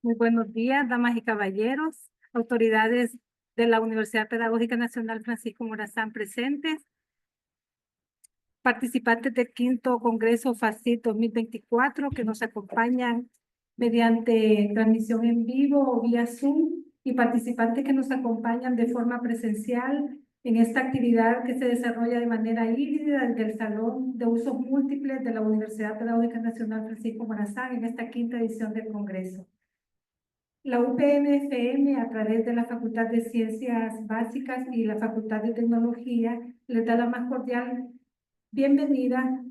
Muy buenos días, damas y caballeros, autoridades de la Universidad Pedagógica Nacional Francisco Morazán presentes, participantes del quinto Congreso FACIT 2024 que nos acompañan mediante transmisión en vivo o vía Zoom y participantes que nos acompañan de forma presencial en esta actividad que se desarrolla de manera híbrida desde el Salón de Usos Múltiples de la Universidad Pedagógica Nacional Francisco Morazán en esta quinta edición del Congreso. La UPNFM, a través de la Facultad de Ciencias Básicas y la Facultad de Tecnología, les da la más cordial bienvenida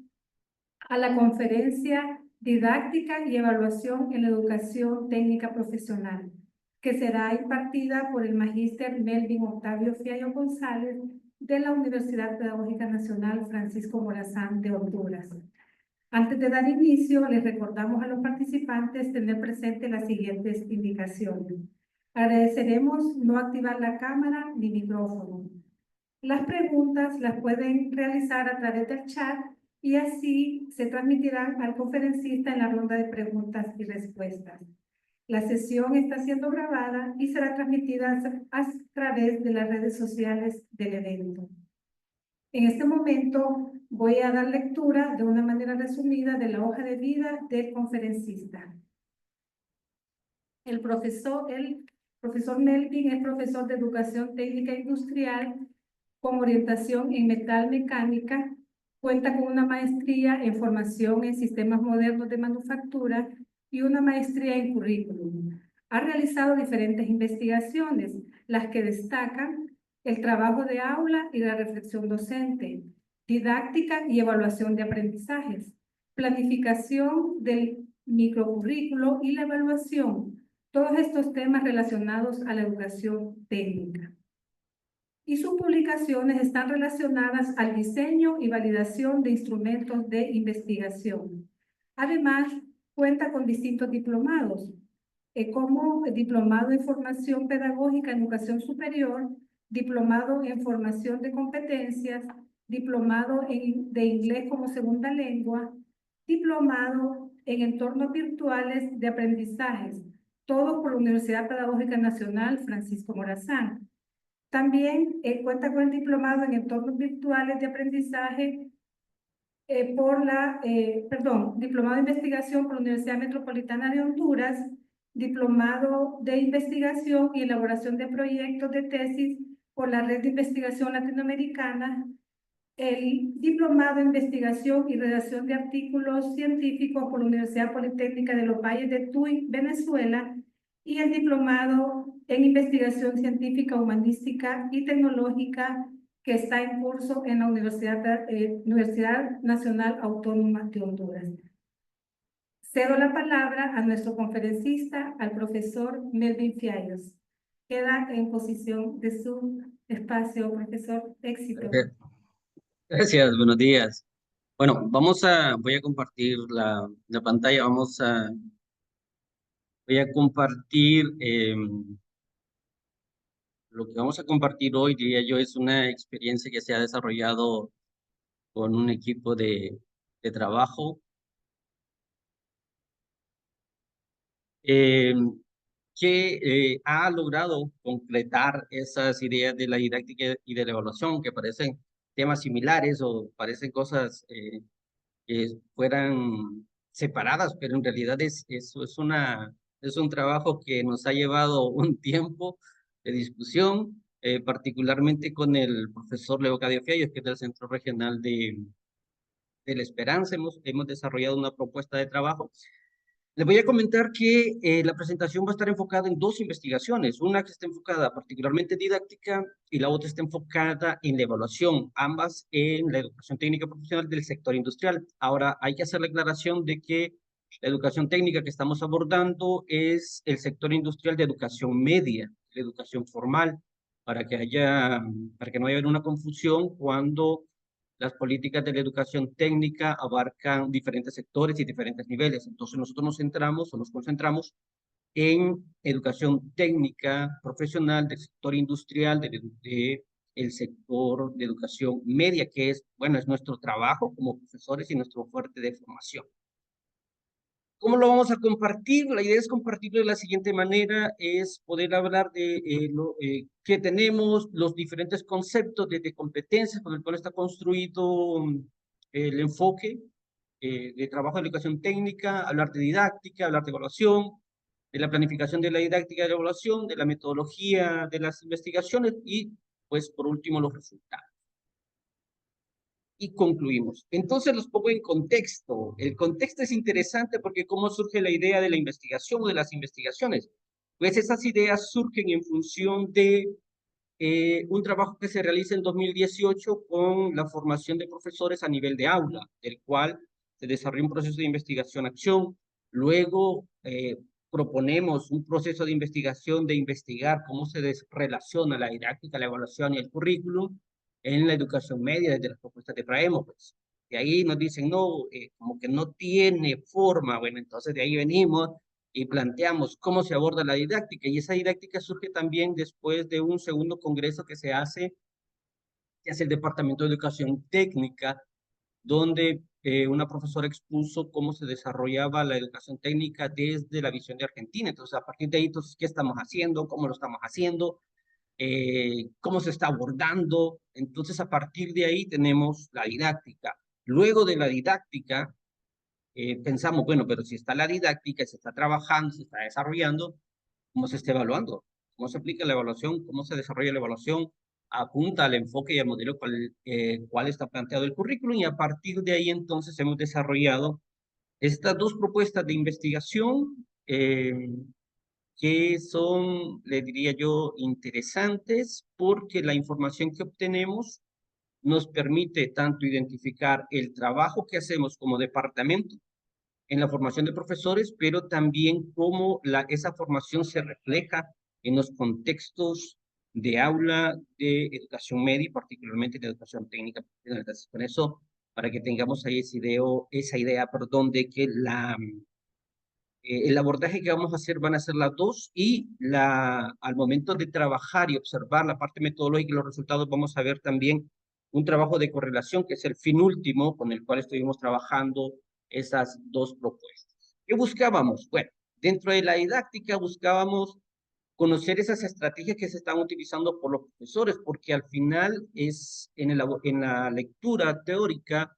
a la conferencia Didáctica y Evaluación en la Educación Técnica Profesional, que será impartida por el magíster Melvin Octavio Fiallo González de la Universidad Pedagógica Nacional Francisco Morazán de Honduras. Antes de dar inicio, les recordamos a los participantes tener presente las siguientes indicaciones. Agradeceremos no activar la cámara ni micrófono. Las preguntas las pueden realizar a través del chat y así se transmitirán al conferencista en la ronda de preguntas y respuestas. La sesión está siendo grabada y será transmitida a través de las redes sociales del evento. En este momento voy a dar lectura de una manera resumida de la hoja de vida del conferencista. El profesor Melvin es profesor de Educación Técnica Industrial con orientación en metal mecánica, cuenta con una maestría en formación en sistemas modernos de manufactura y una maestría en currículum. Ha realizado diferentes investigaciones, las que destacan el trabajo de aula y la reflexión docente, didáctica y evaluación de aprendizajes, planificación del microcurrículo y la evaluación, todos estos temas relacionados a la educación técnica. Y sus publicaciones están relacionadas al diseño y validación de instrumentos de investigación. Además, cuenta con distintos diplomados, como diplomado en formación pedagógica en educación superior, diplomado en formación de competencias, diplomado de inglés como segunda lengua, diplomado en entornos virtuales de aprendizajes, todos por la Universidad Pedagógica Nacional Francisco Morazán. También cuenta con el diplomado en entornos virtuales de aprendizaje diplomado de investigación por la Universidad Metropolitana de Honduras, diplomado de investigación y elaboración de proyectos de tesis por la Red de Investigación Latinoamericana, el diplomado en investigación y redacción de artículos científicos por la Universidad Politécnica de los Valles de Tuy, Venezuela, y el diplomado en investigación científica, humanística y tecnológica que está en curso en la Universidad Nacional Autónoma de Honduras. Cedo la palabra a nuestro conferencista, al profesor Melvin Fiallos. Queda en posición de su espacio, profesor. Éxito. Gracias, buenos días. Bueno, voy a compartir la pantalla, voy a compartir, lo que vamos a compartir hoy, diría yo, es una experiencia que se ha desarrollado con un equipo de trabajo, eh, que ha logrado concretar esas ideas de la didáctica y de la evaluación, que parecen temas similares o parecen cosas que fueran separadas, pero en realidad es un trabajo que nos ha llevado un tiempo de discusión, particularmente con el profesor Leocadio Fiallos, que es del Centro Regional de la Esperanza. Hemos desarrollado una propuesta de trabajo. Les voy a comentar que la presentación va a estar enfocada en dos investigaciones, una que está enfocada particularmente en didáctica y la otra está enfocada en la evaluación, ambas en la educación técnica profesional del sector industrial. Ahora, hay que hacer la aclaración de que la educación técnica que estamos abordando es el sector industrial de educación media, la educación formal, para que no haya una confusión cuando las políticas de la educación técnica abarcan diferentes sectores y diferentes niveles. Entonces nosotros nos concentramos en educación técnica profesional del sector industrial, el sector de educación media, que es, bueno, es nuestro trabajo como profesores y nuestro fuerte de formación. ¿Cómo lo vamos a compartir? La idea es compartirlo de la siguiente manera, es poder hablar de qué tenemos, los diferentes conceptos de competencias con el cual está construido el enfoque de trabajo de educación técnica, hablar de didáctica, hablar de evaluación, de la planificación de la didáctica de la evaluación, de la metodología de las investigaciones y, pues, por último, los resultados. Y concluimos. Entonces los pongo en contexto. El contexto es interesante porque cómo surge la idea de la investigación o de las investigaciones. Pues esas ideas surgen en función de un trabajo que se realiza en 2018 con la formación de profesores a nivel de aula, del cual se desarrolla un proceso de investigación-acción. Luego proponemos un proceso de investigación de investigar cómo se relaciona la didáctica, la evaluación y el currículum en la educación media desde las propuestas que traemos. Pues. De ahí nos dicen, no, como que no tiene forma. Bueno, entonces de ahí venimos y planteamos cómo se aborda la didáctica. Y esa didáctica surge también después de un segundo congreso que hace el Departamento de Educación Técnica, donde una profesora expuso cómo se desarrollaba la educación técnica desde la visión de Argentina. Entonces, a partir de ahí, entonces, ¿qué estamos haciendo? ¿Cómo lo estamos haciendo? ¿Cómo se está abordando? Entonces, a partir de ahí tenemos la didáctica. Luego de la didáctica, pensamos, bueno, pero si está la didáctica, se está trabajando, se está desarrollando, ¿cómo se está evaluando? ¿Cómo se aplica la evaluación? ¿Cómo se desarrolla la evaluación? Apunta al enfoque y al modelo cual está planteado el currículum y a partir de ahí entonces hemos desarrollado estas dos propuestas de investigación que son, le diría yo, interesantes porque la información que obtenemos nos permite tanto identificar el trabajo que hacemos como departamento en la formación de profesores, pero también cómo esa formación se refleja en los contextos de aula de educación media y particularmente de educación técnica. Entonces, con eso, para que tengamos ahí esa idea, perdón, de que el abordaje que vamos a hacer van a ser las dos y al momento de trabajar y observar la parte metodológica y los resultados vamos a ver también un trabajo de correlación que es el fin último con el cual estuvimos trabajando esas dos propuestas. ¿Qué buscábamos? Bueno, dentro de la didáctica buscábamos conocer esas estrategias que se están utilizando por los profesores, porque al final es en la lectura teórica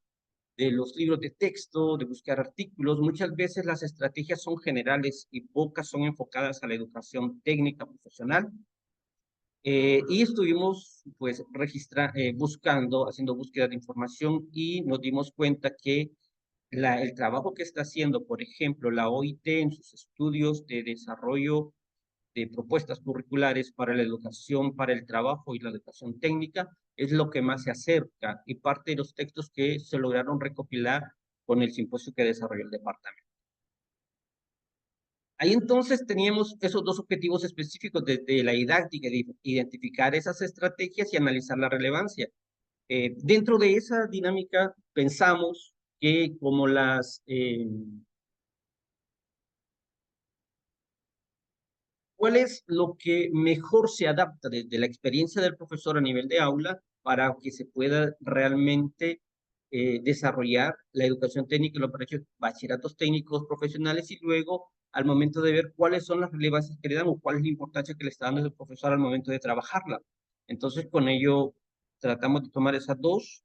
de los libros de texto, de buscar artículos. Muchas veces las estrategias son generales y pocas son enfocadas a la educación técnica profesional. Y estuvimos pues buscando, haciendo búsqueda de información y nos dimos cuenta que el trabajo que está haciendo, por ejemplo, la OIT en sus estudios de desarrollo de propuestas curriculares para la educación, para el trabajo y la educación técnica, es lo que más se acerca y parte de los textos que se lograron recopilar con el simposio que desarrolló el departamento. Ahí entonces teníamos esos dos objetivos específicos de la didáctica, de identificar esas estrategias y analizar la relevancia. Dentro de esa dinámica pensamos que como ¿cuál es lo que mejor se adapta desde la experiencia del profesor a nivel de aula para que se pueda realmente desarrollar la educación técnica y los bachilleratos técnicos profesionales y luego al momento de ver cuáles son las relevancias que le dan o cuál es la importancia que le está dando el profesor al momento de trabajarla? Entonces, con ello tratamos de tomar esas dos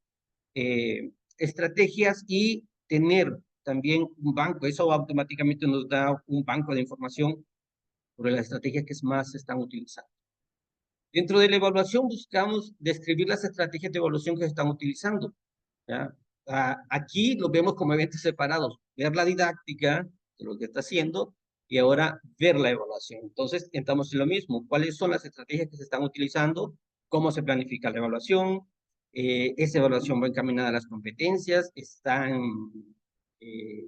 estrategias y tener también un banco. Eso automáticamente nos da un banco de información sobre las estrategias que más se están utilizando. Dentro de la evaluación buscamos describir las estrategias de evaluación que se están utilizando. ¿Ya? Aquí lo vemos como eventos separados. Ver la didáctica de lo que está haciendo y ahora ver la evaluación. Entonces, entramos en lo mismo. ¿Cuáles son las estrategias que se están utilizando? ¿Cómo se planifica la evaluación? ¿Esa evaluación va encaminada a las competencias? Eh,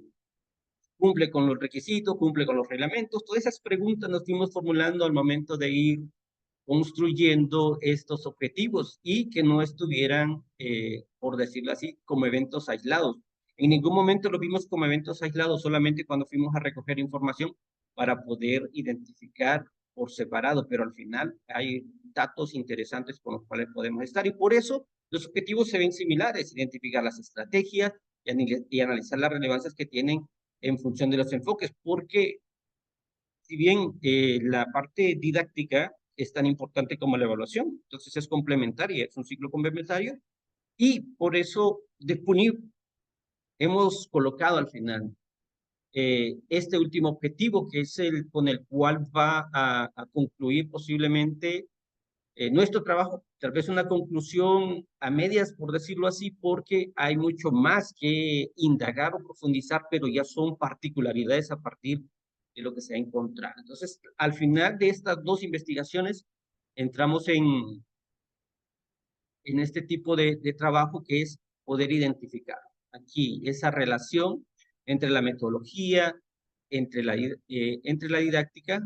¿Cumple con los requisitos? ¿Cumple con los reglamentos? Todas esas preguntas nos fuimos formulando al momento de ir construyendo estos objetivos y que no estuvieran, por decirlo así, como eventos aislados. En ningún momento lo vimos como eventos aislados, solamente cuando fuimos a recoger información para poder identificar por separado, pero al final hay datos interesantes con los cuales podemos estar y por eso los objetivos se ven similares, identificar las estrategias y analizar las relevancias que tienen en función de los enfoques, porque si bien la parte didáctica es tan importante como la evaluación, entonces es complementaria, es un ciclo complementario, y por eso hemos colocado al final este último objetivo, que es el con el cual va a concluir posiblemente nuestro trabajo, tal vez una conclusión a medias, por decirlo así, porque hay mucho más que indagar o profundizar, pero ya son particularidades a partir de lo que se ha encontrado. Entonces, al final de estas dos investigaciones, entramos en este tipo de trabajo que es poder identificar aquí esa relación entre la metodología, entre la didáctica,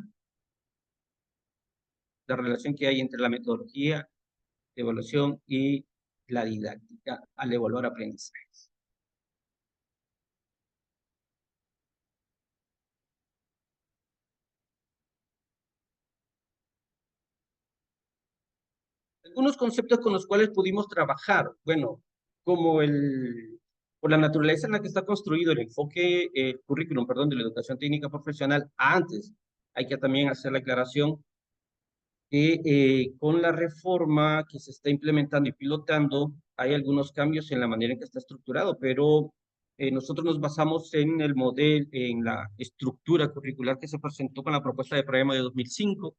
la relación que hay entre la metodología, evaluación y la didáctica al evaluar aprendizajes. Algunos conceptos con los cuales pudimos trabajar, bueno, como por la naturaleza en la que está construido el enfoque, el currículum, perdón, de la educación técnica profesional, antes hay que también hacer la aclaración que con la reforma que se está implementando y pilotando, hay algunos cambios en la manera en que está estructurado, pero nosotros nos basamos en el modelo, en la estructura curricular que se presentó con la propuesta de programa de 2005,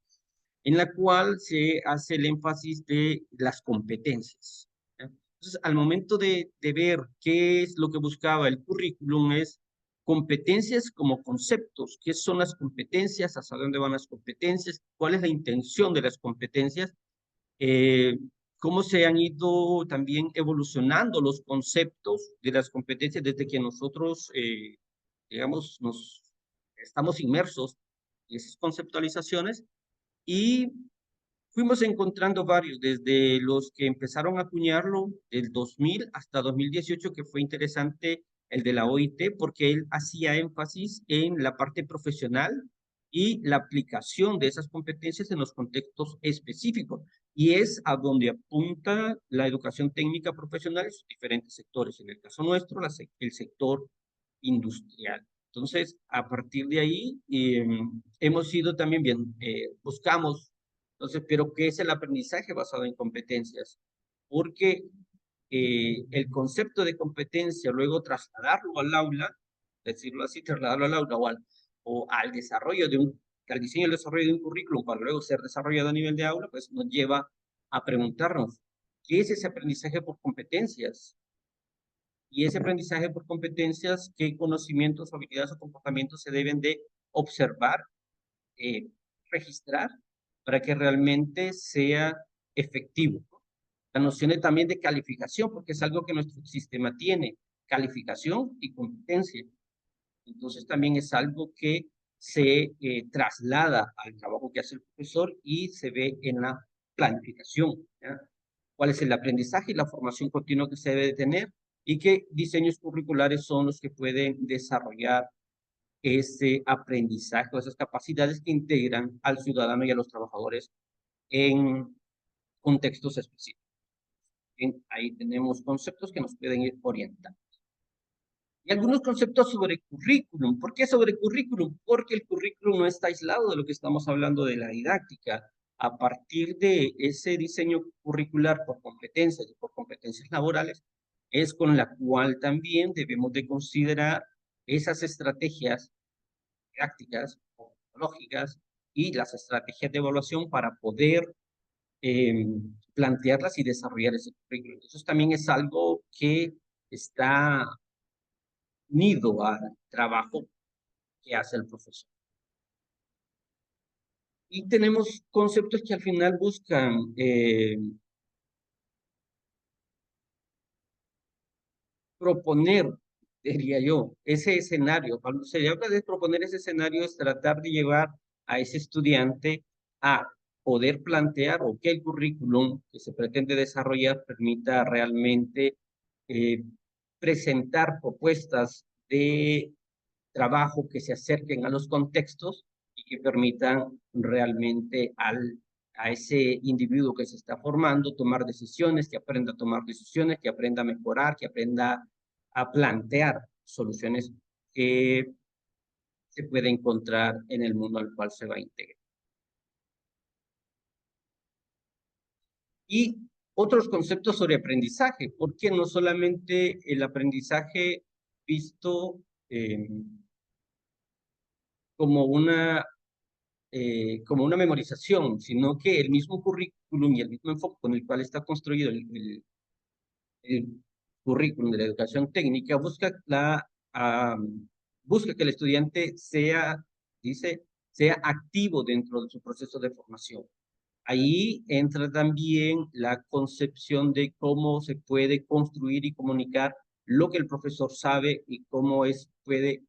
en la cual se hace el énfasis de las competencias. ¿Ya? Entonces, al momento de ver qué es lo que buscaba el currículum, es competencias como conceptos. ¿Qué son las competencias? ¿Hacia dónde van las competencias? ¿Cuál es la intención de las competencias? Eh, ¿Cómo se han ido también evolucionando los conceptos de las competencias desde que nosotros, digamos, nos estamos inmersos en esas conceptualizaciones? Y fuimos encontrando varios, desde los que empezaron a acuñarlo del 2000 hasta 2018, que fue interesante el de la OIT, porque él hacía énfasis en la parte profesional y la aplicación de esas competencias en los contextos específicos. Y es a donde apunta la educación técnica profesional en sus diferentes sectores. En el caso nuestro, el sector industrial. Entonces, a partir de ahí, hemos ido también bien, buscamos entonces, ¿pero qué es el aprendizaje basado en competencias? Porque el concepto de competencia, luego trasladarlo al aula, decirlo así, trasladarlo al aula o al desarrollo al diseño y el desarrollo de un currículum para luego ser desarrollado a nivel de aula, pues nos lleva a preguntarnos, ¿qué es ese aprendizaje por competencias? Y ese aprendizaje por competencias, ¿qué conocimientos, habilidades o comportamientos se deben de observar, registrar para que realmente sea efectivo? La noción también de calificación, porque es algo que nuestro sistema tiene, calificación y competencia. Entonces también es algo que se traslada al trabajo que hace el profesor y se ve en la planificación. ¿Ya? ¿Cuál es el aprendizaje y la formación continua que se debe de tener? Y qué diseños curriculares son los que pueden desarrollar ese aprendizaje o esas capacidades que integran al ciudadano y a los trabajadores en contextos específicos. Bien, ahí tenemos conceptos que nos pueden ir orientando. Y algunos conceptos sobre currículum. ¿Por qué sobre currículum? Porque el currículum no está aislado de lo que estamos hablando de la didáctica. A partir de ese diseño curricular por competencias y por competencias laborales, es con la cual también debemos de considerar esas estrategias prácticas o lógicas y las estrategias de evaluación para poder plantearlas y desarrollar ese currículum. Eso también es algo que está unido al trabajo que hace el profesor. Y tenemos conceptos que al final buscan proponer, diría yo, ese escenario. Cuando se habla de proponer ese escenario, es tratar de llevar a ese estudiante a poder plantear o que el currículum que se pretende desarrollar permita realmente eh, presentar propuestas de trabajo que se acerquen a los contextos y que permitan realmente a ese individuo que se está formando tomar decisiones, que aprenda a tomar decisiones, que aprenda a mejorar, que aprenda a plantear soluciones que se puede encontrar en el mundo al cual se va a integrar. Y otros conceptos sobre aprendizaje, porque no solamente el aprendizaje visto como como una memorización, sino que el mismo currículum y el mismo enfoque con el cual está construido el currículum de la educación técnica busca que el estudiante sea activo dentro de su proceso de formación. Ahí entra también la concepción de cómo se puede construir y comunicar lo que el profesor sabe y cómo puede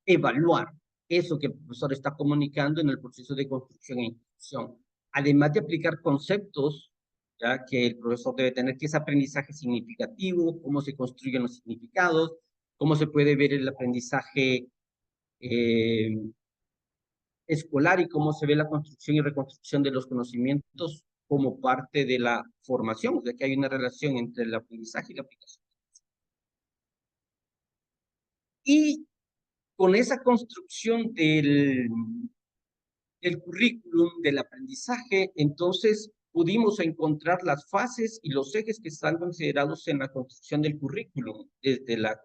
evaluar eso que el profesor está comunicando en el proceso de construcción e instrucción. Además de aplicar conceptos ya que el profesor debe tener, que es aprendizaje significativo, cómo se construyen los significados, cómo se puede ver el aprendizaje escolar y cómo se ve la construcción y reconstrucción de los conocimientos como parte de la formación, de que hay una relación entre el aprendizaje y la aplicación. Y con esa construcción del currículum, del aprendizaje, entonces pudimos encontrar las fases y los ejes que están considerados en la construcción del currículum, desde la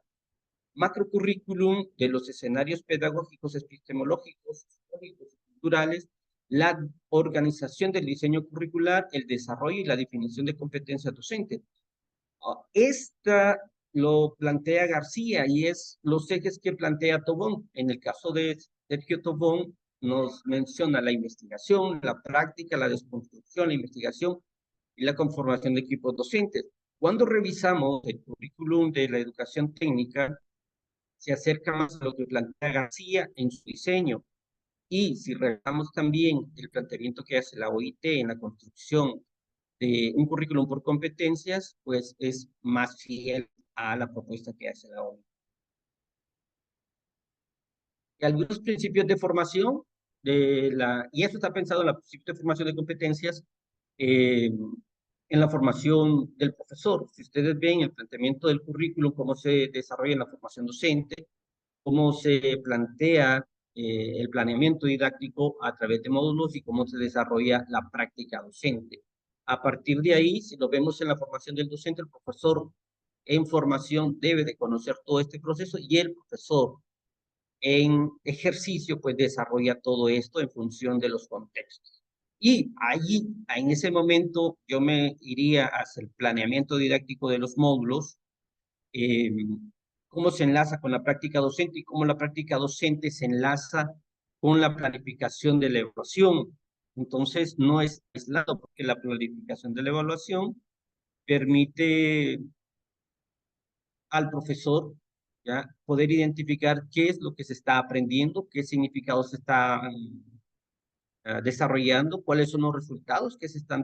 macrocurrículum, de los escenarios pedagógicos, epistemológicos, históricos y culturales, la organización del diseño curricular, el desarrollo y la definición de competencias docentes. Esta lo plantea García y es los ejes que plantea Tobón. En el caso de Sergio Tobón, nos menciona la investigación, la práctica, la desconstrucción, la investigación y la conformación de equipos docentes. Cuando revisamos el currículum de la educación técnica, se acerca más a lo que plantea García en su diseño. Y si revisamos también el planteamiento que hace la OIT en la construcción de un currículum por competencias, pues es más fiel a la propuesta que hace la OIT. Y algunos principios de formación, y eso está pensado en los principios de formación de competencias, en la formación del profesor. Si ustedes ven el planteamiento del currículum, cómo se desarrolla en la formación docente, cómo se plantea el planeamiento didáctico a través de módulos y cómo se desarrolla la práctica docente. A partir de ahí, si lo vemos en la formación del docente, el profesor en formación debe de conocer todo este proceso y el profesor en ejercicio pues desarrolla todo esto en función de los contextos. Y allí, en ese momento, yo me iría hacia el planeamiento didáctico de los módulos, cómo se enlaza con la práctica docente y cómo la práctica docente se enlaza con la planificación de la evaluación. Entonces, no es aislado porque la planificación de la evaluación permite al profesor ya poder identificar qué es lo que se está aprendiendo, qué significados se está desarrollando, cuáles son los resultados que se están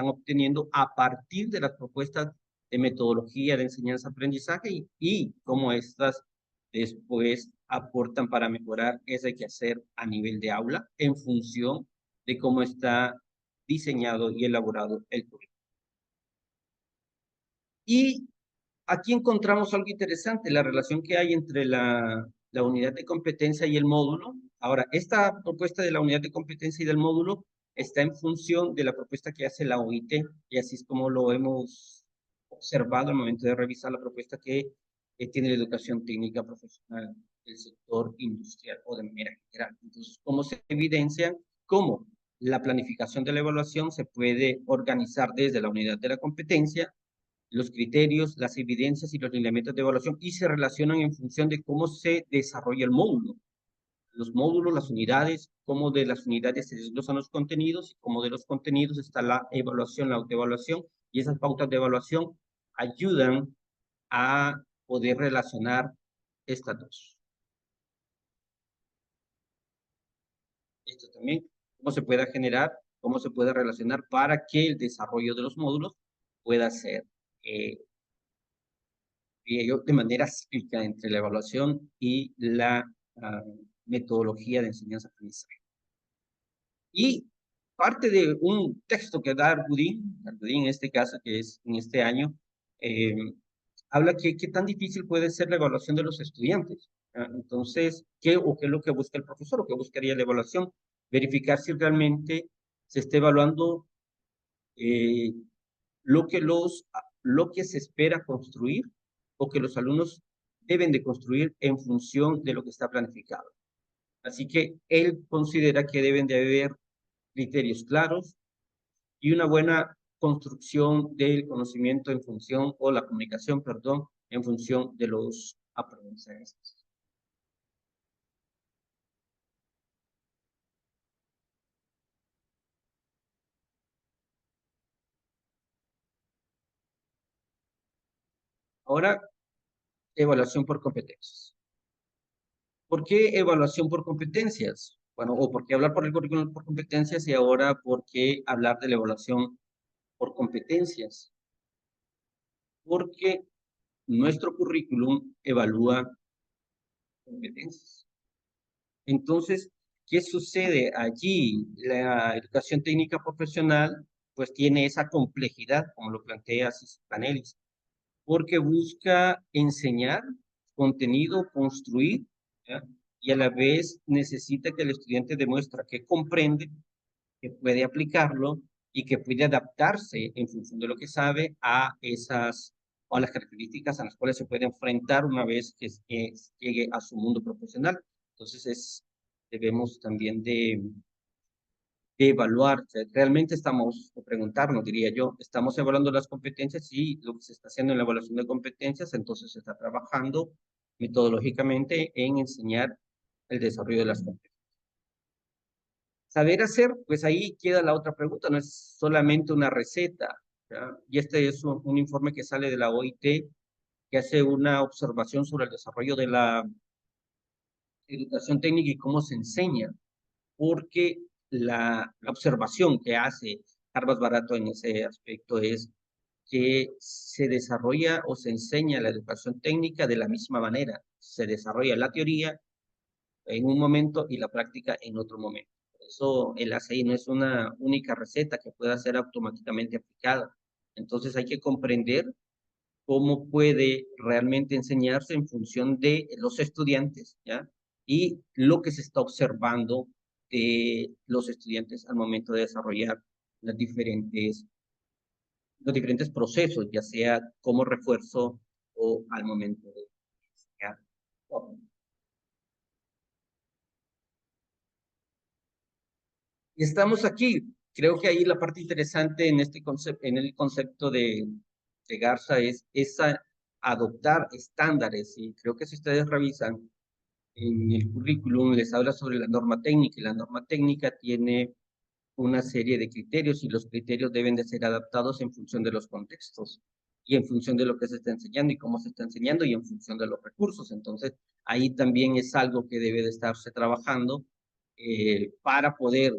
obteniendo a partir de las propuestas de metodología de enseñanza-aprendizaje y cómo estas después aportan para mejorar ese quehacer a nivel de aula en función de cómo está diseñado y elaborado el currículum. Y aquí encontramos algo interesante, la relación que hay entre la unidad de competencia y el módulo. Ahora, esta propuesta de la unidad de competencia y del módulo está en función de la propuesta que hace la OIT, y así es como lo hemos observado al momento de revisar la propuesta que tiene la educación técnica profesional del sector industrial o de manera general. Entonces, ¿cómo se evidencia? ¿Cómo la planificación de la evaluación se puede organizar desde la unidad de la competencia, los criterios, las evidencias y los lineamientos de evaluación y se relacionan en función de cómo se desarrolla el módulo? Los módulos, las unidades, cómo de las unidades se desglosan los contenidos y cómo de los contenidos está la evaluación, la autoevaluación, y esas pautas de evaluación ayudan a poder relacionar estas dos. Esto también, cómo se pueda generar, cómo se puede relacionar para que el desarrollo de los módulos pueda ser de manera cíclica entre la evaluación y la metodología de enseñanza-aprendizaje. Y parte de un texto que da Argudín en este caso, que es en este año, habla que qué tan difícil puede ser la evaluación de los estudiantes. Entonces, ¿qué es lo que busca el profesor o qué buscaría la evaluación? Verificar si realmente se está evaluando eh, lo que se espera construir o que los alumnos deben de construir en función de lo que está planificado. Así que él considera que deben de haber criterios claros y una buena construcción del conocimiento en función, o la comunicación, perdón, en función de los aprendizajes. Ahora, evaluación por competencias. ¿Por qué evaluación por competencias? Bueno, o por qué hablar por el currículum por competencias y ahora por qué hablar de la evaluación por competencias. Porque nuestro currículum evalúa competencias. Entonces, ¿qué sucede allí? La educación técnica profesional pues tiene esa complejidad, como lo plantea Panelis, porque busca enseñar contenido, construir, ¿ya? Y a la vez necesita que el estudiante demuestre que comprende, que puede aplicarlo y que puede adaptarse en función de lo que sabe a esas o a las características a las cuales se puede enfrentar una vez que llegue a su mundo profesional. Entonces debemos también de evaluar, realmente estamos, o preguntarnos, diría yo, estamos evaluando las competencias y lo que se está haciendo en la evaluación de competencias, entonces se está trabajando metodológicamente en enseñar el desarrollo de las competencias. Saber hacer, pues ahí queda la otra pregunta, no es solamente una receta, ¿ya? Y este es un informe que sale de la OIT, que hace una observación sobre el desarrollo de la educación técnica y cómo se enseña, porque la observación que hace Carvas Barato en ese aspecto es que se desarrolla o se enseña la educación técnica de la misma manera. Se desarrolla la teoría en un momento y la práctica en otro momento. Por eso el ACI no es una única receta que pueda ser automáticamente aplicada. Entonces hay que comprender cómo puede realmente enseñarse en función de los estudiantes, ¿ya? Y lo que se está observando de los estudiantes al momento de desarrollar los diferentes procesos, ya sea como refuerzo o al momento de enseñar. Y estamos aquí. Creo que ahí la parte interesante en este concepto, en el concepto de Garza es esa adoptar estándares. Y creo que si ustedes revisan en el currículum, les habla sobre la norma técnica, y la norma técnica tiene una serie de criterios y los criterios deben de ser adaptados en función de los contextos y en función de lo que se está enseñando y cómo se está enseñando y en función de los recursos. Entonces, ahí también es algo que debe de estarse trabajando para poder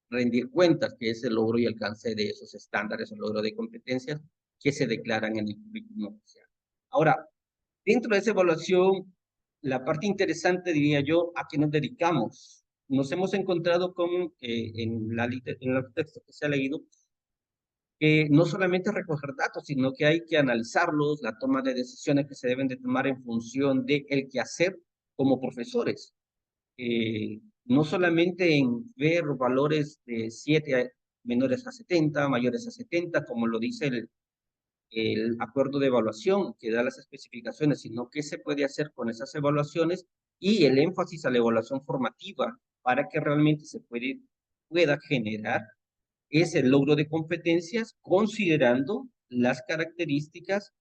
rendir cuentas, que es el logro y alcance de esos estándares o logro de competencias que se declaran en el currículum oficial. Ahora, dentro de esa evaluación, la parte interesante, diría yo, a qué nos dedicamos. Nos hemos encontrado con, en los textos que se ha leído, que no solamente recoger datos, sino que hay que analizarlos, la toma de decisiones que se deben de tomar en función de el quehacer como profesores. No solamente en ver valores de 7 menores a 70, mayores a 70, como lo dice el acuerdo de evaluación que da las especificaciones, sino qué se puede hacer con esas evaluaciones y el énfasis a la evaluación formativa para que realmente pueda generar ese logro de competencias considerando las características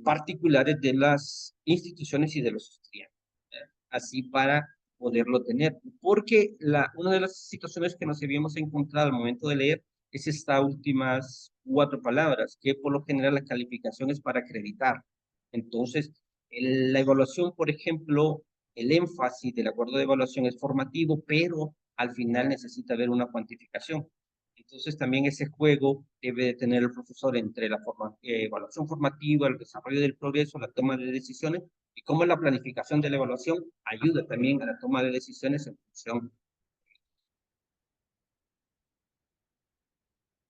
particulares de las instituciones y de los estudiantes, ¿verdad? Así para poderlo tener. Porque una de las situaciones que nos habíamos encontrado al momento de leer es estas últimas 4 palabras, que por lo general la calificación es para acreditar. Entonces, la evaluación, por ejemplo, el énfasis del acuerdo de evaluación es formativo, pero al final necesita haber una cuantificación. Entonces también ese juego debe de tener el profesor entre la evaluación formativa, el desarrollo del progreso, la toma de decisiones y cómo la planificación de la evaluación ayuda también a la toma de decisiones en función.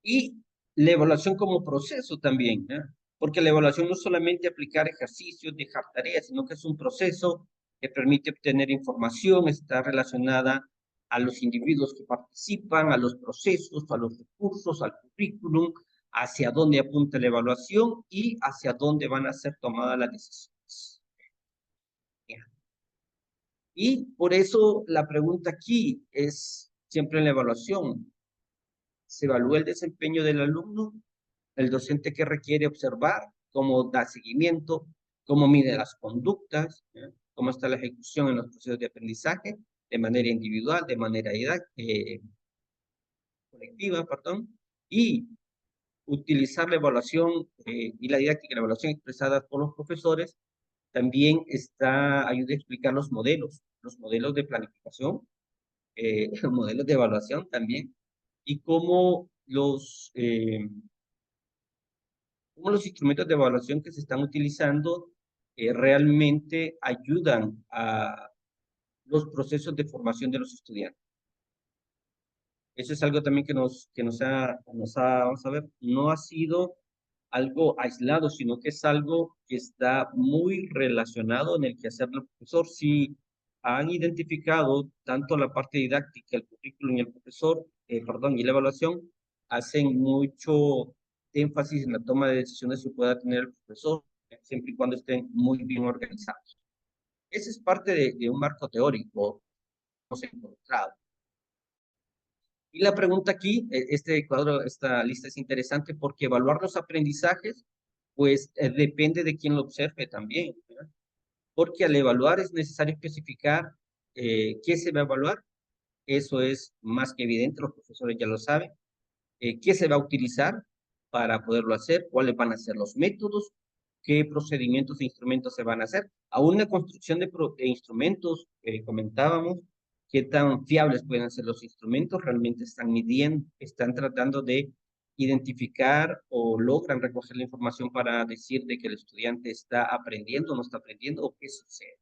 Y la evaluación como proceso también, ¿eh? porque la evaluación no es solamente aplicar ejercicios, dejar tareas, sino que es un proceso que permite obtener información, está relacionada a los individuos que participan, a los procesos, a los recursos, al currículum, hacia dónde apunta la evaluación y hacia dónde van a ser tomadas las decisiones. Y por eso la pregunta aquí es siempre en la evaluación, ¿se evalúa el desempeño del alumno? El docente que requiere observar, cómo da seguimiento, cómo mide las conductas, cómo está la ejecución en los procesos de aprendizaje, de manera individual, de manera colectiva, perdón, y utilizar la evaluación y la didáctica, la evaluación expresada por los profesores, también ayuda a explicar los modelos de planificación, los modelos de evaluación también, y cómo los instrumentos de evaluación que se están utilizando realmente ayudan a los procesos de formación de los estudiantes. Eso es algo también vamos a ver, no ha sido algo aislado, sino que es algo que está muy relacionado en el quehacer del profesor. Si han identificado tanto la parte didáctica, el currículum y el profesor, perdón, y la evaluación, hacen mucho énfasis en la toma de decisiones que pueda tener el profesor, siempre y cuando estén muy bien organizados. Ese es parte de un marco teórico que hemos encontrado. Y la pregunta aquí, esta lista es interesante porque evaluar los aprendizajes, pues depende de quién lo observe también, ¿verdad? Porque al evaluar es necesario especificar qué se va a evaluar. Eso es más que evidente, los profesores ya lo saben. Qué se va a utilizar para poderlo hacer, cuáles van a ser los métodos, qué procedimientos e instrumentos se van a hacer. Aún la construcción de instrumentos, comentábamos, qué tan fiables pueden ser los instrumentos, realmente están midiendo, están tratando de identificar o logran recoger la información para decir de que el estudiante está aprendiendo, no está aprendiendo o qué sucede.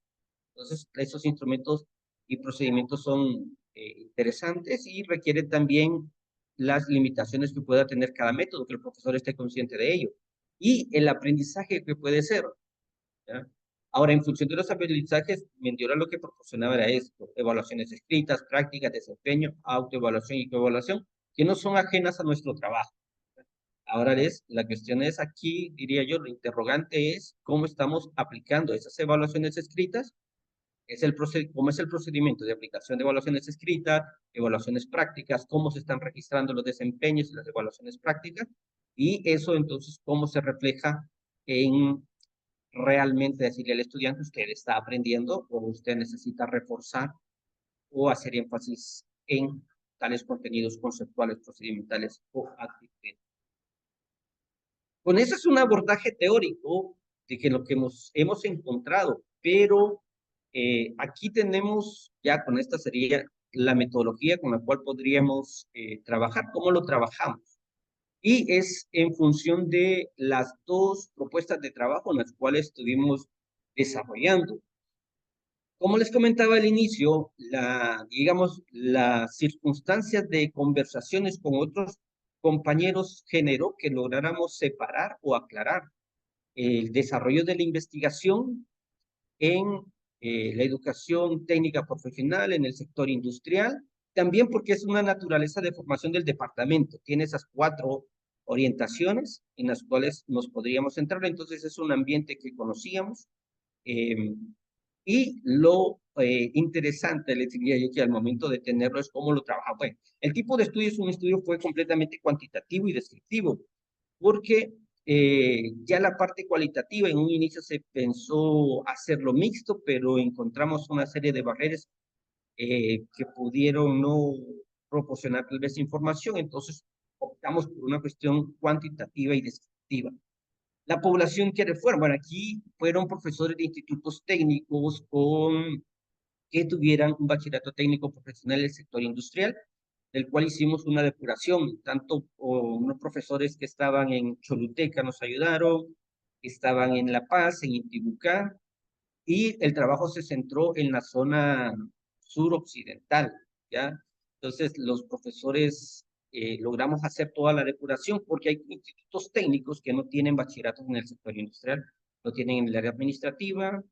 Entonces, esos instrumentos y procedimientos son interesantes y requieren también las limitaciones que pueda tener cada método, que el profesor esté consciente de ello. Y el aprendizaje que puede ser, ¿ya? Ahora, en función de los aprendizajes, Mendiola lo que proporcionaba era esto: evaluaciones escritas, prácticas, desempeño, autoevaluación y coevaluación, que no son ajenas a nuestro trabajo. Ahora la cuestión es aquí, diría yo, lo interrogante es cómo estamos aplicando esas evaluaciones escritas, cómo es el procedimiento de aplicación de evaluaciones escritas, evaluaciones prácticas, cómo se están registrando los desempeños y las evaluaciones prácticas, y eso entonces cómo se refleja en realmente decirle al estudiante: usted está aprendiendo o usted necesita reforzar o hacer énfasis en tales contenidos conceptuales, procedimentales o actitudes. Con eso es un abordaje teórico de que lo que hemos encontrado, pero aquí tenemos, ya con esta sería la metodología con la cual podríamos trabajar, cómo lo trabajamos. Y es en función de las dos propuestas de trabajo en las cuales estuvimos desarrollando. Como les comentaba al inicio, digamos, las circunstancias de conversaciones con otros compañeros generó que lográramos separar o aclarar el desarrollo de la investigación en la educación técnica profesional, en el sector industrial, también porque es una naturaleza de formación del departamento. Tiene esas 4 orientaciones en las cuales nos podríamos entrar, entonces es un ambiente que conocíamos. Y lo interesante, les diría yo, que al momento de tenerlo es cómo lo trabaja. Bueno, el tipo de estudio fue completamente cuantitativo y descriptivo, porque ya la parte cualitativa en un inicio se pensó hacerlo mixto, pero encontramos una serie de barreras que pudieron no proporcionar tal vez información, entonces optamos por una cuestión cuantitativa y descriptiva. La población que refueron, bueno, aquí fueron profesores de institutos técnicos que tuvieran un bachillerato técnico profesional en el sector industrial, del cual hicimos una depuración, tanto unos profesores que estaban en Choluteca nos ayudaron, que estaban en La Paz, en Intibucá, y el trabajo se centró en la zona suroccidental, ¿ya? Entonces, los profesores logramos hacer toda la depuración, porque hay institutos técnicos que no tienen bachilleratos en el sector industrial, lo tienen en el área administrativa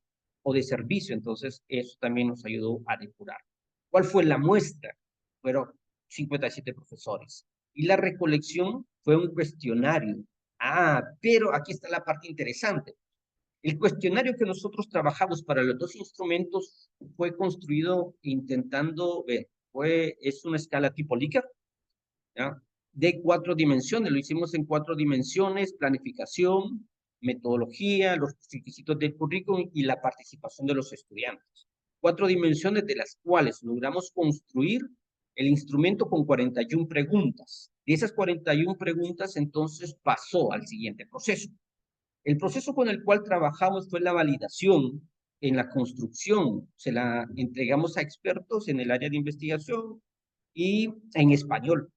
o de servicio, entonces eso también nos ayudó a depurar. ¿Cuál fue la muestra? Fueron 57 profesores. Y la recolección fue un cuestionario. Pero aquí está la parte interesante. El cuestionario que nosotros trabajamos para los dos instrumentos fue construido intentando, es una escala tipo Likert, ¿ya? De 4 dimensiones. Lo hicimos en 4 dimensiones: planificación, metodología, los requisitos del currículum y la participación de los estudiantes. 4 dimensiones de las cuales logramos construir el instrumento con 41 preguntas. De esas 41 preguntas, entonces pasó al siguiente proceso. El proceso con el cual trabajamos fue la validación en la construcción. Se la entregamos a expertos en el área de investigación y en español,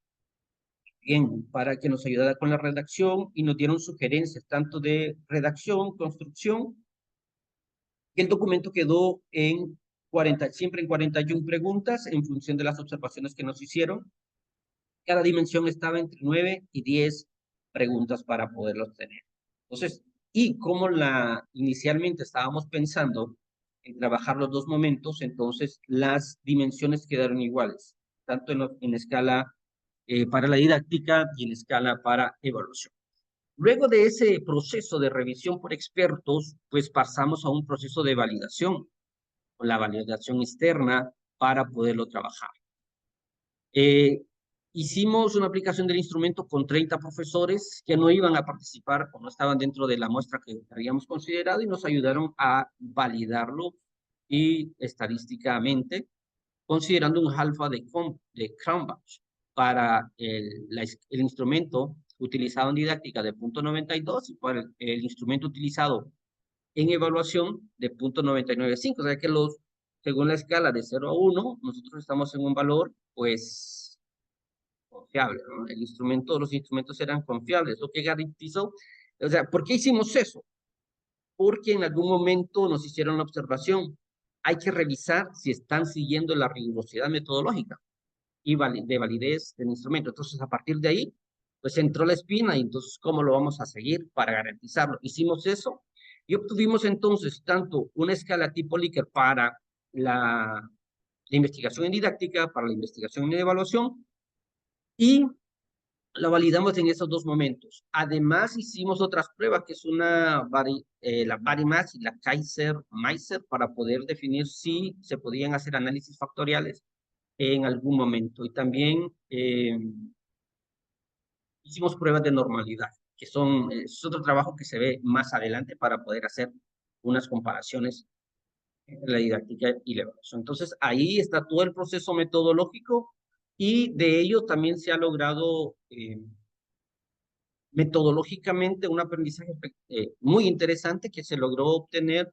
bien, para que nos ayudara con la redacción y nos dieron sugerencias tanto de redacción, construcción. Y el documento quedó en siempre en 41 preguntas en función de las observaciones que nos hicieron. Cada dimensión estaba entre 9 y 10 preguntas para poderlo tener. Entonces, y como inicialmente estábamos pensando en trabajar los dos momentos, entonces las dimensiones quedaron iguales, tanto en escala para la didáctica y en escala para evaluación. Luego de ese proceso de revisión por expertos, pues pasamos a un proceso de validación, con la validación externa para poderlo trabajar. Hicimos una aplicación del instrumento con 30 profesores que no iban a participar o no estaban dentro de la muestra que habíamos considerado y nos ayudaron a validarlo y estadísticamente, considerando un alfa de Cronbach para el instrumento utilizado en didáctica de punto 92 y para el instrumento utilizado en evaluación de punto 99.5. O sea que según la escala de 0 a 1, nosotros estamos en un valor, pues, confiable, ¿no? Los instrumentos eran confiables, lo que garantizó. O sea, ¿por qué hicimos eso? Porque en algún momento nos hicieron la observación. Hay que revisar si están siguiendo la rigurosidad metodológica y de validez del instrumento. Entonces, a partir de ahí, pues entró la espina y entonces, ¿cómo lo vamos a seguir para garantizarlo? Hicimos eso y obtuvimos entonces tanto una escala tipo Likert para la investigación en didáctica, para la investigación en evaluación, y la validamos en esos dos momentos. Además, hicimos otras pruebas, que es la BARIMAS y la Kaiser-Meiser, para poder definir si se podían hacer análisis factoriales en algún momento. Y también hicimos pruebas de normalidad, que es otro trabajo que se ve más adelante para poder hacer unas comparaciones entre la didáctica y la evaluación. Entonces, ahí está todo el proceso metodológico y de ello también se ha logrado metodológicamente un aprendizaje muy interesante que se logró obtener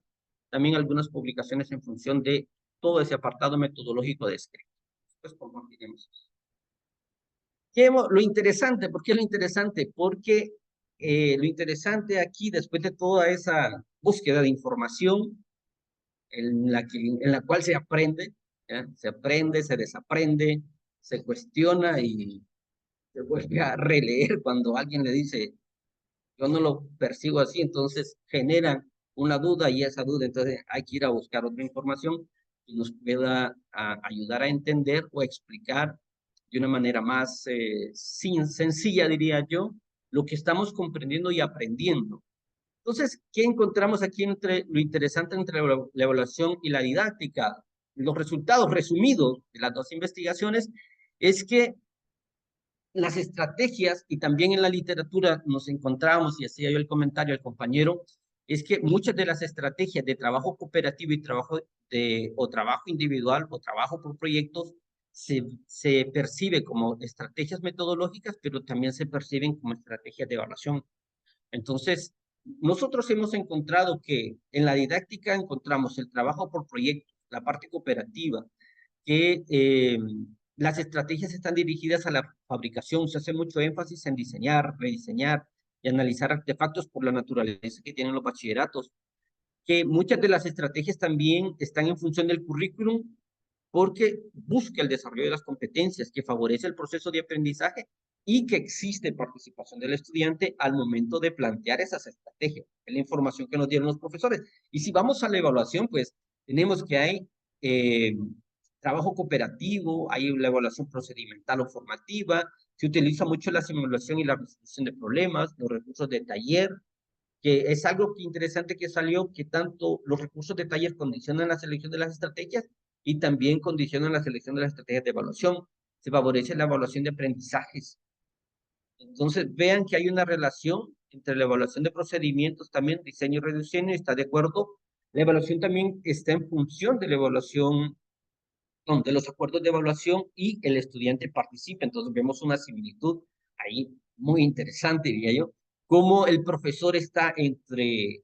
también algunas publicaciones en función de todo ese apartado metodológico descrito. Después compartiremos eso. Lo interesante, ¿por qué lo interesante? Porque lo interesante aquí, después de toda esa búsqueda de información en la cual se aprende, ¿ya? Se aprende, se desaprende, se cuestiona y se vuelve a releer cuando alguien le dice, yo no lo percibo así, entonces genera una duda y esa duda, entonces hay que ir a buscar otra información que nos pueda ayudar a entender o explicar de una manera más sencilla, diría yo, lo que estamos comprendiendo y aprendiendo. Entonces, ¿qué encontramos aquí entre lo interesante entre la evaluación y la didáctica? Los resultados resumidos de las dos investigaciones es que las estrategias, y también en la literatura nos encontramos, y hacía yo el comentario al compañero, es que muchas de las estrategias de trabajo cooperativo y trabajo individual o trabajo por proyectos se percibe como estrategias metodológicas, pero también se perciben como estrategias de evaluación. Entonces, nosotros hemos encontrado que en la didáctica encontramos el trabajo por proyectos, la parte cooperativa, que las estrategias están dirigidas a la fabricación, se hace mucho énfasis en diseñar, rediseñar y analizar artefactos por la naturaleza que tienen los bachilleratos, que muchas de las estrategias también están en función del currículum porque busca el desarrollo de las competencias, que favorece el proceso de aprendizaje y que existe participación del estudiante al momento de plantear esas estrategias. Es la información que nos dieron los profesores. Y si vamos a la evaluación, pues tenemos que hay trabajo cooperativo, hay la evaluación procedimental o formativa, se utiliza mucho la simulación y la resolución de problemas, los recursos de taller, que es algo que interesante que salió, que tanto los recursos de taller condicionan la selección de las estrategias y también condicionan la selección de las estrategias de evaluación. Se favorece la evaluación de aprendizajes. Entonces, vean que hay una relación entre la evaluación de procedimientos, también diseño y rediseño, está de acuerdo. La evaluación también está en función de la evaluación, de los acuerdos de evaluación y el estudiante participa. Entonces, vemos una similitud ahí muy interesante, diría yo, cómo el profesor está entre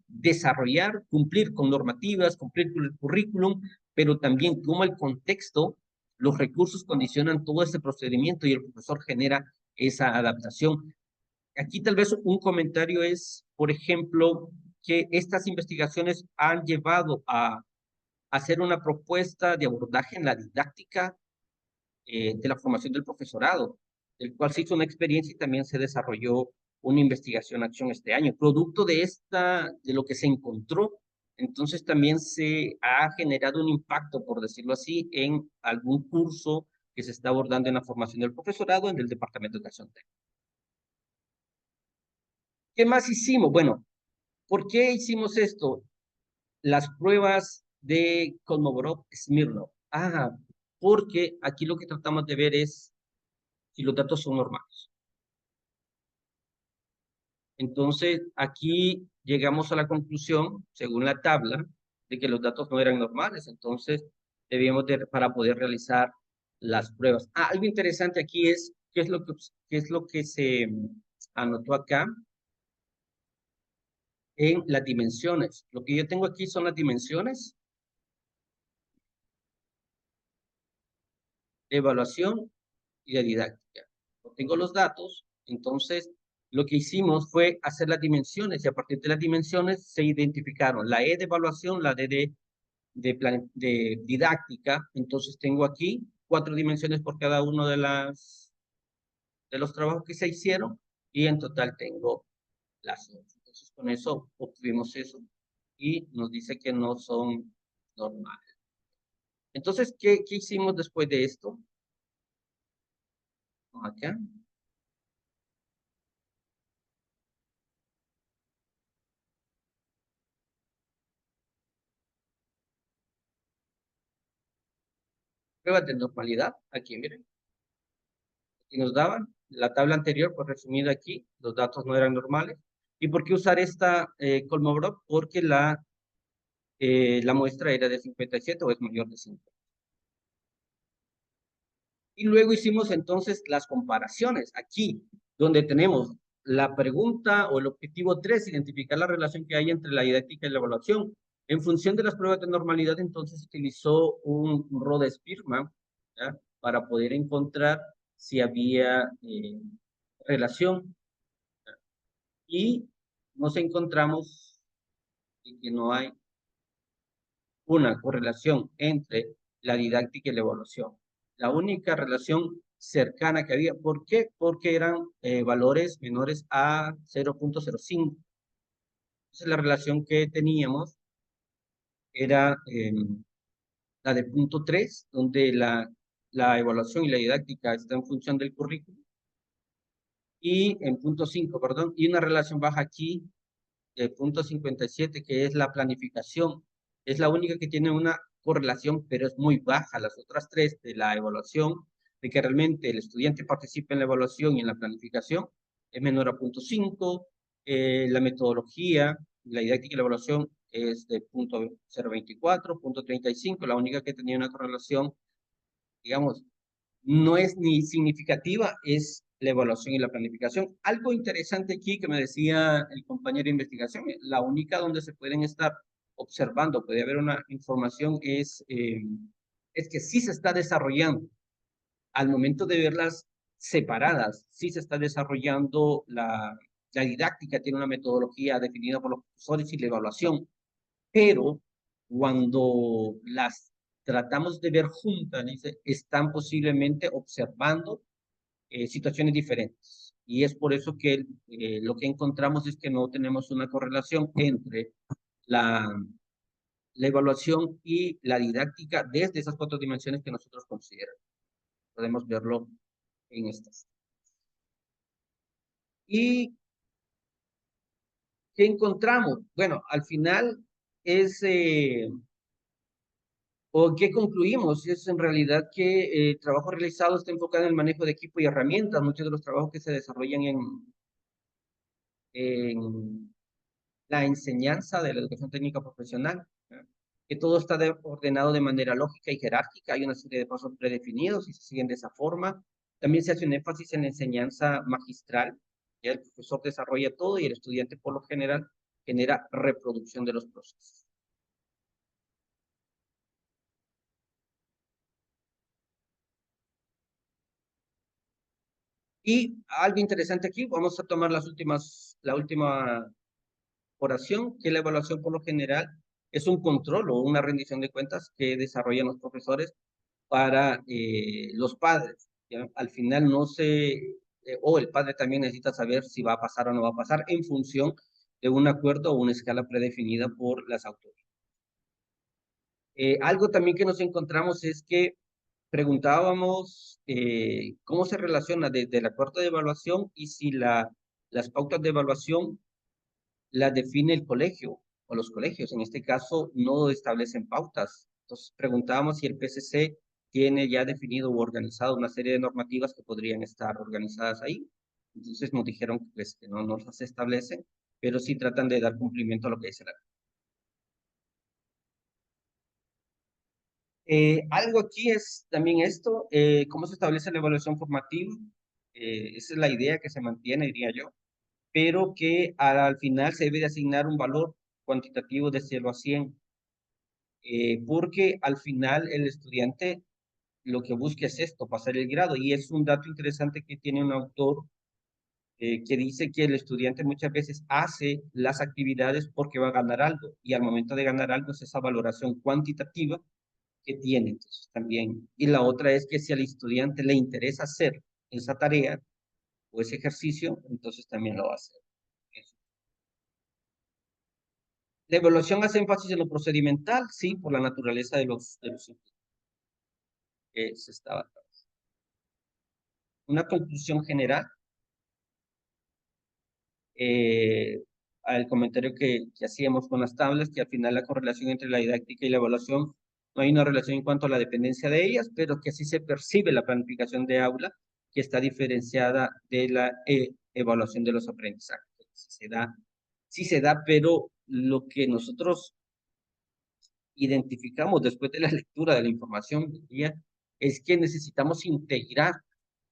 desarrollar, cumplir con normativas, cumplir con el currículum, pero también cómo el contexto, los recursos condicionan todo ese procedimiento y el profesor genera esa adaptación. Aquí tal vez un comentario es, por ejemplo, que estas investigaciones han llevado a hacer una propuesta de abordaje en la didáctica de la formación del profesorado, el cual se hizo una experiencia y también se desarrolló una investigación acción este año. Producto de lo que se encontró, entonces también se ha generado un impacto, por decirlo así, en algún curso que se está abordando en la formación del profesorado en el Departamento de Acción Técnica. ¿Qué más hicimos? Bueno, ¿por qué hicimos esto? Las pruebas de Kolmogorov-Smirnov. Porque aquí lo que tratamos de ver es si los datos son normales. Entonces, aquí llegamos a la conclusión, según la tabla, de que los datos no eran normales. Entonces, debíamos para poder realizar las pruebas. Algo interesante aquí es, qué es lo que se anotó acá en las dimensiones? Lo que yo tengo aquí son las dimensiones de evaluación y de didáctica. Tengo los datos, entonces lo que hicimos fue hacer las dimensiones y a partir de las dimensiones se identificaron la E de evaluación, la D de didáctica. Entonces tengo aquí 4 dimensiones por cada uno de los trabajos que se hicieron y en total tengo las 8. Entonces con eso obtuvimos eso y nos dice que no son normales. Entonces, ¿qué hicimos después de esto? Acá. Pruebas de normalidad. Aquí, miren. Aquí nos daban la tabla anterior, pues resumida aquí, los datos no eran normales. ¿Y por qué usar esta Kolmogorov? Porque la muestra era de 57 o es mayor de 50. Y luego hicimos entonces las comparaciones. Aquí, donde tenemos la pregunta o el objetivo 3, identificar la relación que hay entre la didáctica y la evaluación. En función de las pruebas de normalidad, entonces utilizó un Rhodes-Spearman para poder encontrar si había relación. Y nos encontramos que no hay una correlación entre la didáctica y la evaluación. La única relación cercana que había, ¿por qué? Porque eran valores menores a 0.05. Entonces la relación que teníamos era la de punto 3, donde la evaluación y la didáctica está en función del currículo, y en punto 5, perdón, y una relación baja aquí de punto 57, que es la planificación. Es la única que tiene una correlación, pero es muy baja. Las otras 3 de la evaluación, de que realmente el estudiante participe en la evaluación y en la planificación, es menor a punto 5. La metodología, la didáctica y la evaluación es de punto 0.24, punto 35. La única que tenía una correlación, digamos, no es ni significativa, es la evaluación y la planificación. Algo interesante aquí que me decía el compañero de investigación, la única donde se pueden estar observando, puede haber una información, es que sí se está desarrollando, al momento de verlas separadas, sí se está desarrollando la didáctica, tiene una metodología definida por los profesores y la evaluación, pero cuando las tratamos de ver juntas, dice, están posiblemente observando situaciones diferentes. Y es por eso que lo que encontramos es que no tenemos una correlación entre la, la evaluación y la didáctica desde esas 4 dimensiones que nosotros consideramos. Podemos verlo en estas. ¿Y qué encontramos? Bueno, al final es, o qué concluimos, es en realidad que el trabajo realizado está enfocado en el manejo de equipo y herramientas. Muchos de los trabajos que se desarrollan en la enseñanza de la educación técnica profesional, que todo está ordenado de manera lógica y jerárquica, hay una serie de pasos predefinidos y se siguen de esa forma. También se hace un énfasis en la enseñanza magistral, ya el profesor desarrolla todo y el estudiante por lo general genera reproducción de los procesos. Y algo interesante aquí, vamos a tomar la última oración, que la evaluación por lo general es un control o una rendición de cuentas que desarrollan los profesores para los padres. ¿Ya? Al final no o el padre también necesita saber si va a pasar o no va a pasar en función de un acuerdo o una escala predefinida por las autoridades. Algo también que nos encontramos es que preguntábamos cómo se relaciona desde el acuerdo de evaluación y si las pautas de evaluación las define el colegio o los colegios. En este caso, no establecen pautas. Entonces, preguntábamos si el PCC tiene ya definido o organizado una serie de normativas que podrían estar organizadas ahí. Entonces, nos dijeron pues, que no las establecen, pero sí tratan de dar cumplimiento a lo que dice la ley. Algo aquí es también esto, cómo se establece la evaluación formativa. Esa es la idea que se mantiene, diría yo, pero que al final se debe de asignar un valor cuantitativo de 0 a 100, porque al final el estudiante lo que busca es esto, pasar el grado, y es un dato interesante que tiene un autor que dice que el estudiante muchas veces hace las actividades porque va a ganar algo, y al momento de ganar algo es esa valoración cuantitativa que tiene, entonces también. Y la otra es que si al estudiante le interesa hacer esa tarea o ese ejercicio, entonces también lo va a hacer. La evaluación hace énfasis en lo procedimental, sí, por la naturaleza de los que se estaba. Una conclusión general, al comentario que hacíamos con las tablas, que al final la correlación entre la didáctica y la evaluación, no hay una relación en cuanto a la dependencia de ellas, pero que así se percibe la planificación de aula, que está diferenciada de la evaluación de los aprendizajes. Sí se da, pero lo que nosotros identificamos después de la lectura de la información es que necesitamos integrar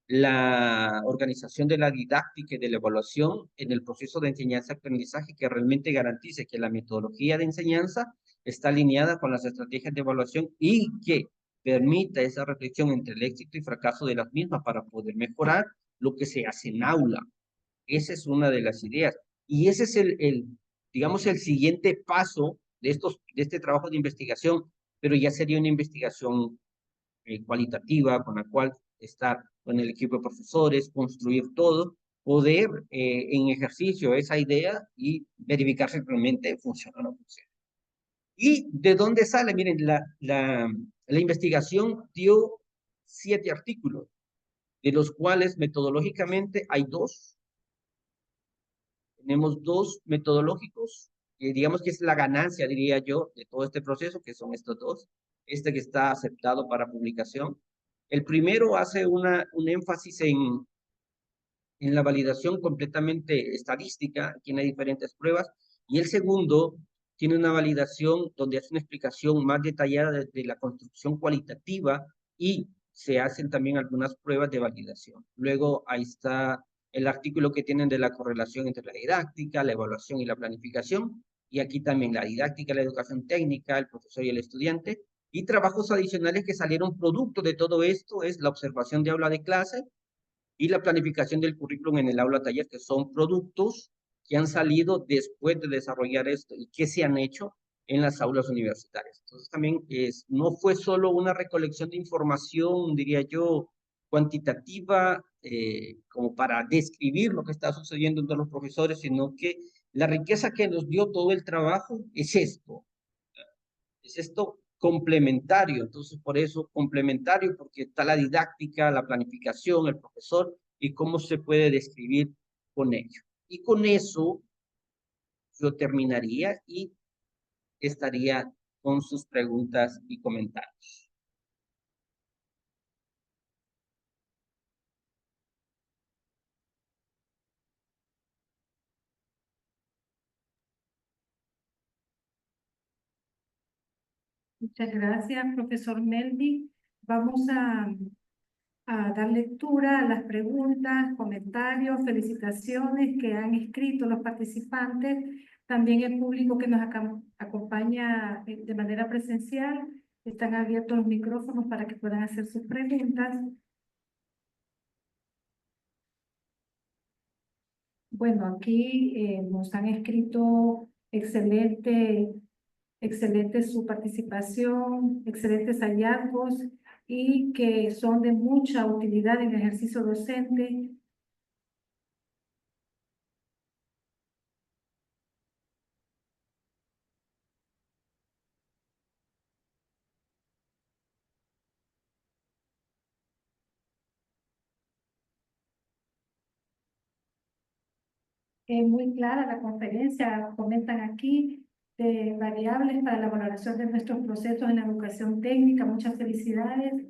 la organización de la didáctica y de la evaluación en el proceso de enseñanza-aprendizaje que realmente garantice que la metodología de enseñanza está alineada con las estrategias de evaluación y que permita esa reflexión entre el éxito y fracaso de las mismas para poder mejorar lo que se hace en aula. Esa es una de las ideas. Y ese es digamos, el siguiente paso de este trabajo de investigación, pero ya sería una investigación cualitativa con la cual estar con el equipo de profesores, construir todo, poder en ejercicio esa idea y verificar si realmente funciona o no funciona. ¿Y de dónde sale? Miren, la investigación dio 7 artículos, de los cuales metodológicamente hay 2. Tenemos 2 metodológicos, que digamos que es la ganancia, diría yo, de todo este proceso, que son estos 2. Este que está aceptado para publicación. El primero hace un énfasis en la validación completamente estadística, tiene diferentes pruebas, y el segundo tiene una validación donde hace una explicación más detallada de la construcción cualitativa y se hacen también algunas pruebas de validación. Luego ahí está el artículo que tienen de la correlación entre la didáctica, la evaluación y la planificación, y aquí también la didáctica, la educación técnica, el profesor y el estudiante, y trabajos adicionales que salieron producto de todo esto es la observación de aula de clase, y la planificación del currículum en el aula taller, que son productos que han salido después de desarrollar esto y que se han hecho en las aulas universitarias. Entonces también no fue solo una recolección de información, diría yo, cuantitativa, como para describir lo que está sucediendo entre los profesores, sino que la riqueza que nos dio todo el trabajo es esto complementario. Entonces, por eso complementario, porque está la didáctica, la planificación, el profesor y cómo se puede describir con ello. Y con eso yo terminaría y estaría con sus preguntas y comentarios. Muchas gracias, profesor Melvin. Vamos a dar lectura a las preguntas, comentarios, felicitaciones que han escrito los participantes, también el público que nos acompaña de manera presencial. Están abiertos los micrófonos para que puedan hacer sus preguntas. Bueno, aquí nos han escrito excelente su participación, excelentes hallazgos y que son de mucha utilidad en el ejercicio docente. Muy clara la conferencia, comentan aquí, de variables para la valoración de nuestros procesos en la educación técnica. Muchas felicidades.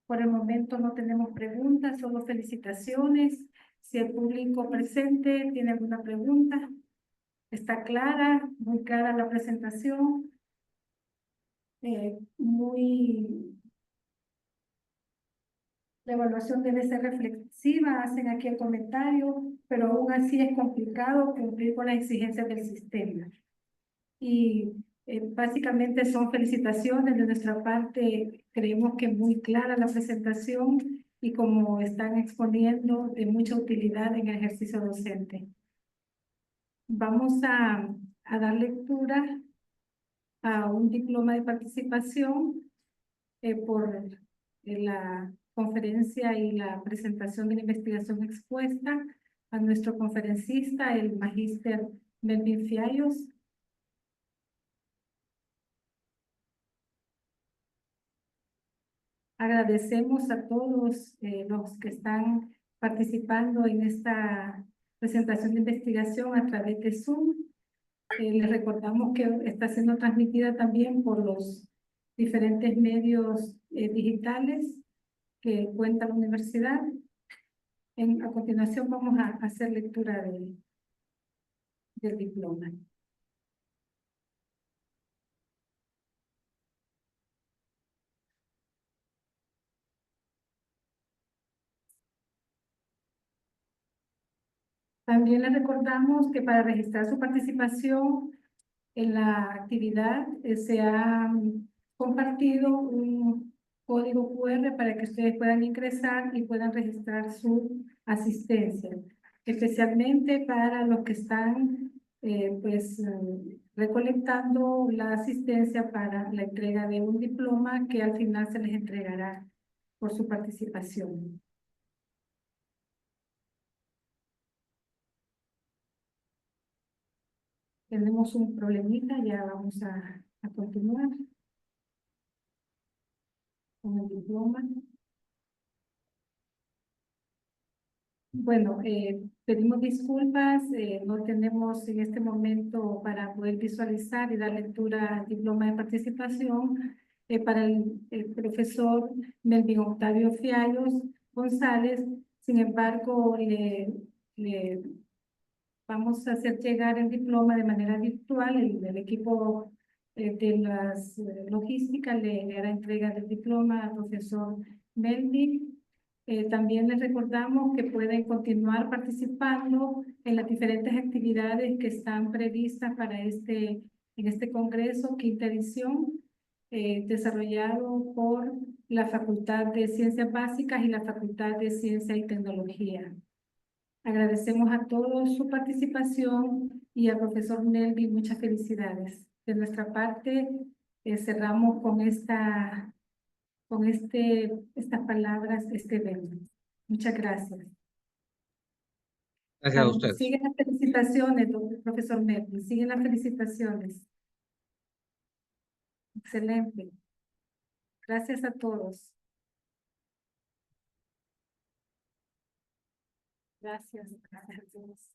Por el momento no tenemos preguntas, solo felicitaciones. Si el público presente tiene alguna pregunta, está clara, muy clara la presentación. La evaluación debe ser reflexiva, hacen aquí el comentario, pero aún así es complicado cumplir con las exigencias del sistema. Y básicamente son felicitaciones de nuestra parte. Creemos que es muy clara la presentación y como están exponiendo, de mucha utilidad en el ejercicio docente. Vamos a dar lectura a un diploma de participación por la conferencia y la presentación de la investigación expuesta a nuestro conferencista, el magíster Melvin Fiallos. Agradecemos a todos los que están participando en esta presentación de investigación a través de Zoom. Les recordamos que está siendo transmitida también por los diferentes medios digitales que cuenta la universidad. A continuación vamos a hacer lectura del diploma. También les recordamos que para registrar su participación en la actividad se ha compartido un código QR para que ustedes puedan ingresar y puedan registrar su asistencia, especialmente para los que están recolectando la asistencia para la entrega de un diploma que al final se les entregará por su participación. Tenemos un problemita, ya vamos a continuar con el diploma. Bueno, pedimos disculpas, no tenemos en este momento para poder visualizar y dar lectura al diploma de participación para el profesor Melvin Octavio Fiallos González. Sin embargo, le vamos a hacer llegar el diploma de manera virtual. El equipo de las logísticas le hará entrega del diploma al profesor Melvin. También les recordamos que pueden continuar participando en las diferentes actividades que están previstas para en este congreso, quinta edición, desarrollado por la Facultad de Ciencias Básicas y la Facultad de Ciencia y Tecnología. Agradecemos a todos su participación y al profesor Nelvi, muchas felicidades. De nuestra parte, cerramos con estas palabras, este evento. Muchas gracias. Gracias a ustedes. Siguen las felicitaciones, profesor Nelvi, siguen las felicitaciones. Excelente. Gracias a todos. Gracias. Gracias a todos.